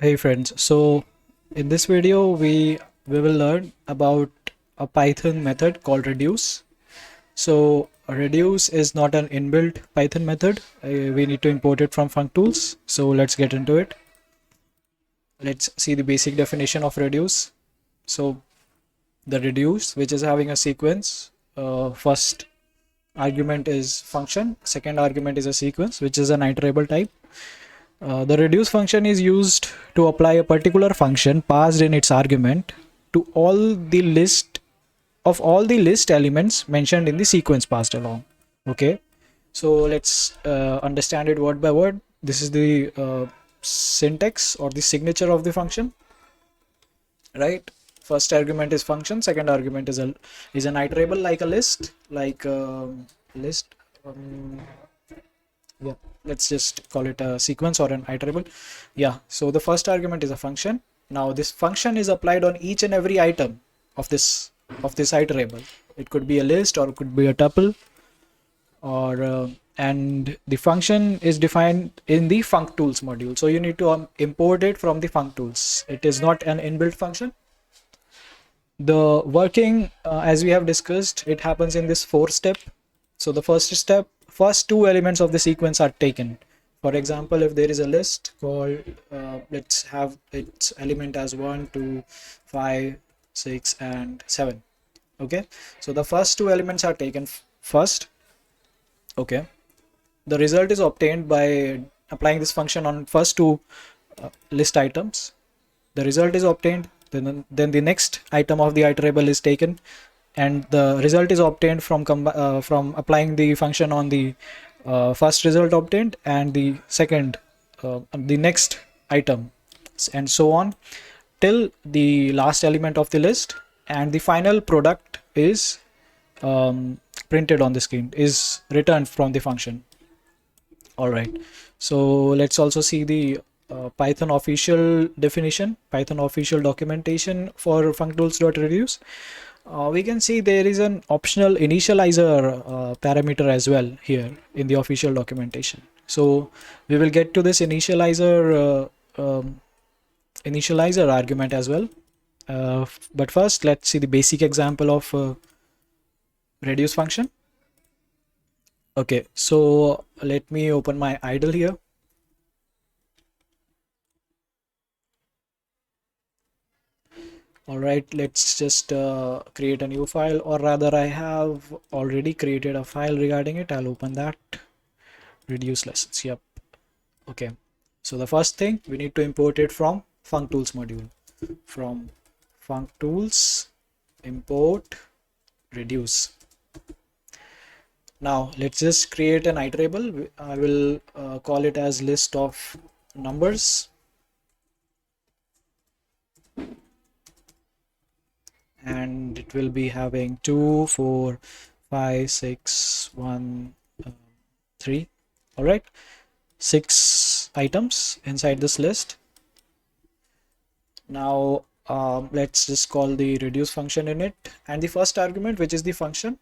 Hey friends, so in this video we will learn about a Python method called reduce. So reduce is not an inbuilt Python method. We need to import it from functools. So let's get into it. Let's see the basic definition of reduce. So the reduce, which is having a sequence, first argument is function, second argument is a sequence, which is an iterable type. The reduce function is used to apply a particular function passed in its argument to all the list elements mentioned in the sequence passed along. Okay, so let's understand it word by word. This is the syntax or the signature of the function, right? First argument is function, second argument is an iterable like a list, list. Yeah, let's just call it a sequence or an iterable. Yeah, so the first argument is a function. Now this function is applied on each and every item of this iterable. It could be a list or it could be a tuple, or and the function is defined in the functools module. So you need to import it from the functools. It is not an inbuilt function. The working, as we have discussed, it happens in this 4-step. So the first two elements of the sequence are taken. For example, if there is a list called, let's have its element as 1, 2, 5, 6, and 7. Okay, so the first two elements are taken first. Okay, the result is obtained by applying this function on first two list items. The result is obtained, then the next item of the iterable is taken, and the result is obtained from applying the function on the first result obtained and the second the next item, and so on till the last element of the list, and the final product is printed on the screen, is returned from the function. All right, so let's also see the Python official definition, Python official documentation for functools.reduce. We can see there is an optional initializer parameter as well here in the official documentation. So we will get to this initializer argument as well. But first, let's see the basic example of reduce function. Okay, so let me open my idle here. All right, let's just create a new file, or rather I have already created a file regarding it. I'll open that. Reduce lessons. Yep. Okay, so the first thing, we need to import it from functools module. From functools import reduce. Now let's just create an iterable. I will call it as list of numbers, and it will be having 2, 4, 5, 6, 1, 3. All right, 6 items inside this list. Now let's just call the reduce function in it, and the first argument, which is the function,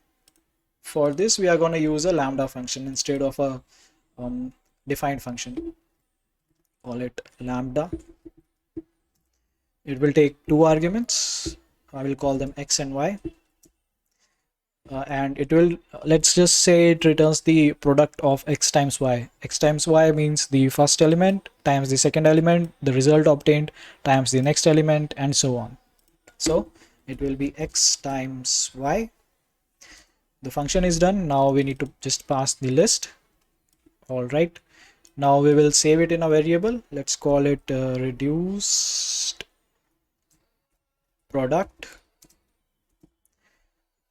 for this we are going to use a lambda function instead of a defined function. Call it lambda. It will take 2 arguments. I will call them x and y, and it will, let's just say it returns the product of x times y. X times y means the first element times the second element, the result obtained times the next element, and so on. So it will be x times y. The function is done. Now we need to just pass the list. All right, now we will save it in a variable. Let's call it reduced product,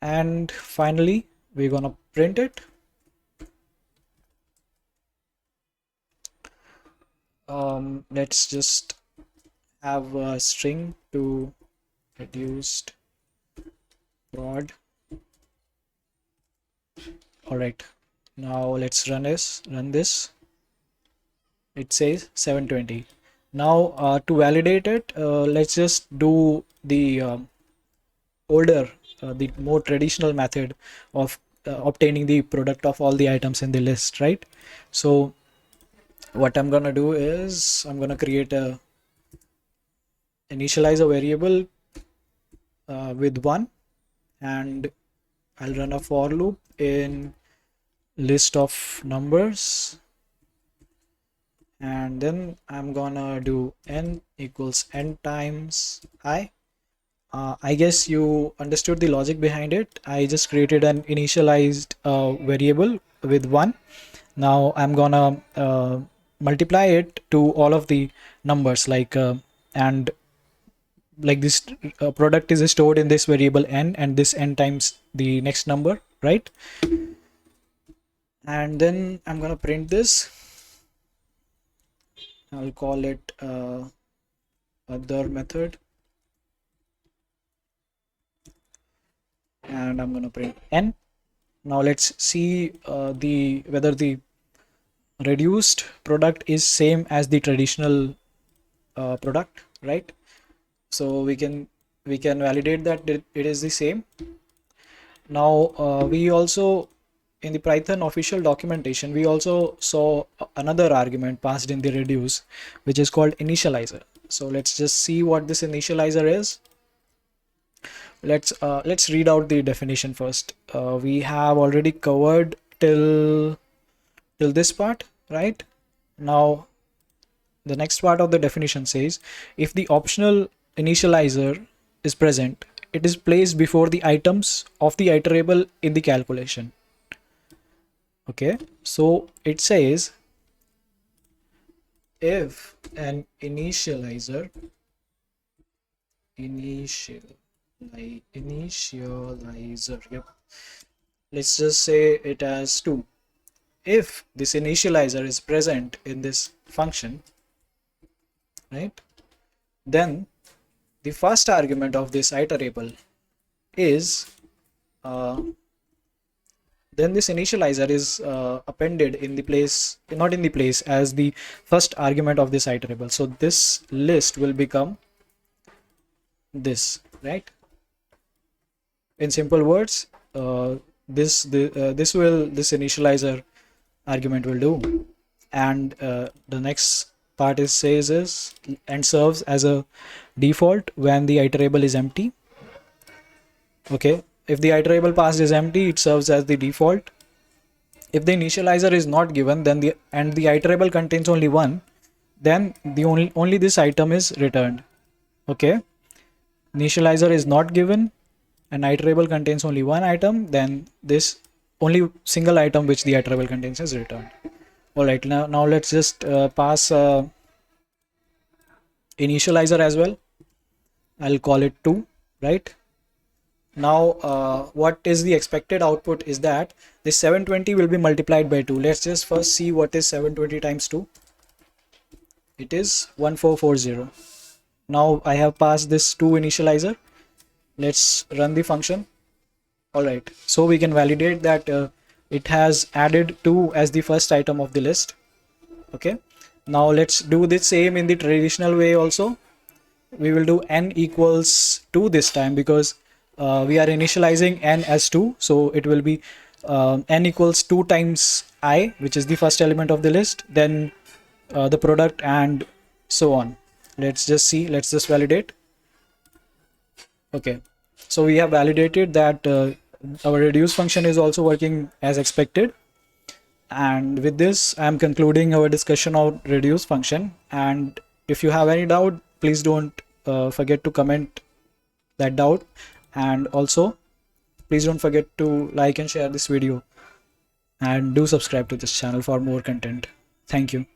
and finally we're gonna print it. Let's just have a string to reduced prod. All right, now let's run this. It says 720. Now to validate it, let's just do the the more traditional method of obtaining the product of all the items in the list, right? So what I'm gonna do is I'm gonna create a initialize a variable with 1, and I'll run a for loop in list of numbers, and then I'm gonna do n equals n times I. I guess you understood the logic behind it. I just created an initialized variable with 1. Now I'm gonna multiply it to all of the numbers, like and like this product is stored in this variable n, and this n times the next number, right? And then I'm gonna print this. I'll call it other method, and I'm gonna print n. Now let's see the whether the reduced product is same as the traditional product, right? So we can validate that it is the same. Now we also, in the Python official documentation, we also saw another argument passed in the reduce, which is called initializer. So let's just see what this initializer is. Let's read out the definition first. We have already covered till this part, right? Now the next part of the definition says, if the optional initializer is present, it is placed before the items of the iterable in the calculation. Okay, so it says if an initializer yep, let's just say it has 2. If this initializer is present in this function, right, then the first argument of this iterable is then this initializer is appended in the place, not in the place, as the first argument of this iterable. So this list will become this, right? In simple words, this initializer argument will do, and the next part says is and serves as a default when the iterable is empty. Okay, if the iterable passed is empty, it serves as the default. If the initializer is not given, then the iterable contains only 1, then the only this item is returned. Okay, initializer is not given, an iterable contains only 1 item, then this only single item which the iterable contains is returned. All right, now let's just pass initializer as well. I'll call it 2, right? Now what is the expected output is that this 720 will be multiplied by 2. Let's just first see what is 720 times 2. It is 1440. Now I have passed this 2 initializer. Let's run the function. All right, so we can validate that it has added 2 as the first item of the list. Okay, now let's do the same in the traditional way also. We will do n equals 2 this time, because we are initializing n as 2, so it will be n equals 2 times I, which is the first element of the list, then the product, and so on. Let's just see, let's just validate. Okay, so we have validated that our reduce function is also working as expected. And with this, I am concluding our discussion of reduce function. And if you have any doubt, please don't forget to comment that doubt. And also, please don't forget to like and share this video, and do subscribe to this channel for more content. Thank you.